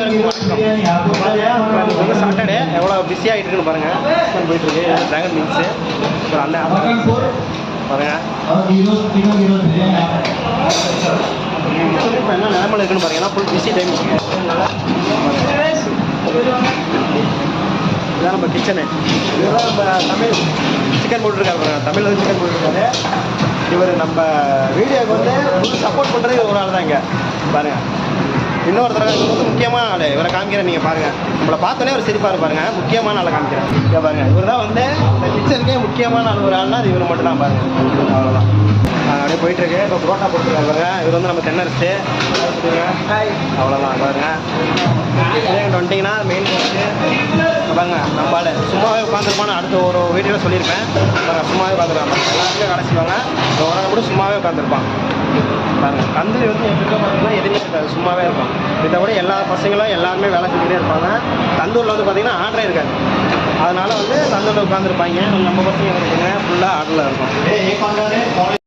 வந்து சாட்டர்டே எவ்வளோ பிஸியாக இருக்குன்னு பாருங்கள். போயிட்டு இருக்கு ட்ராகன் மீன்ஸு அந்த பாருங்கள். இப்போ என்ன நிலமையில் இருக்குன்னு பாருங்கன்னா ஃபுல் பிஸி டைம். இதுதான் நம்ம கிச்சனு. இதுதான் நம்ம தமிழ் சிக்கன் போட்டுருக்காரு பாருங்க. தமிழ் வந்து சிக்கன் போட்டுருக்காரு. இவர் நம்ம வீடியோவுக்கு வந்து ஃபுல் சப்போர்ட் பண்ணுறது ஒரு ஆள் தான் இங்கே பாருங்கள். இன்னொருத்தர இது வந்து முக்கியமான ஆள். இவரை காமிக்கிறேன், நீங்கள் பாருங்கள். நம்மளை பார்த்தோன்னே ஒரு சிரிப்பாக பாருங்கள். முக்கியமான ஆளை காமிக்கிறேன். இங்கே பாருங்கள். இவர் தான் வந்து இந்த கிச்சனுக்கே முக்கியமான ஆள். ஒரு ஆள்னா அது இவர் மட்டும் தான் பாருங்கள். அவ்வளோதான். அப்படியே போயிட்டுருக்கு. இப்போ புரோட்டா போட்டுருக்காரு பாருங்க. இவர் வந்து நம்ம தென்னரசு. அவ்வளோதான் பாருங்கள். இதேங்கிட்ட வந்துட்டிங்கன்னா மெயின் கோர்ஸு பாருங்க. நம்ம ஆள் சும்மாவே உட்காந்துருப்பான்னு அடுத்த ஒரு வீடியோவில் சொல்லியிருப்பேன். பாருங்கள், சும்மாவே உட்காந்துருக்காங்க. எல்லாருமே வேலை செய்வாங்க. ஒரு நாள் கூட சும்மாவே உட்காந்துருப்பான் பாருங்கள். தந்தூரி வந்து எதுக்கு பார்த்தீங்கன்னா எதுவுமே இருக்காது, சும்மாவே இருக்கும். இதை விட எல்லா பசங்களும் எல்லாருமே வேலை செஞ்சுட்டே இருப்பாங்க. தந்தூரில் வந்து பார்த்தீங்கன்னா ஆர்டரே இருக்காது. அதனால் வந்து தந்தூரில் உட்காந்துருப்பாங்க. நம்ம பசங்க பார்த்தீங்கன்னா ஃபுல்லாக ஆர்டரில் இருக்கும்.